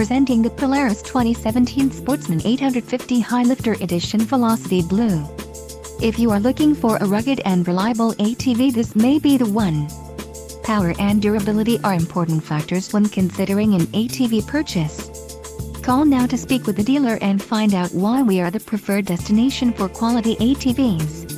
presenting the Polaris 2017 Sportsman 850 High Lifter Edition Velocity Blue. If you are looking for a rugged and reliable ATV, this may be the one. Power and durability are important factors when considering an ATV purchase. Call now to speak with the dealer and find out why we are the preferred destination for quality ATVs.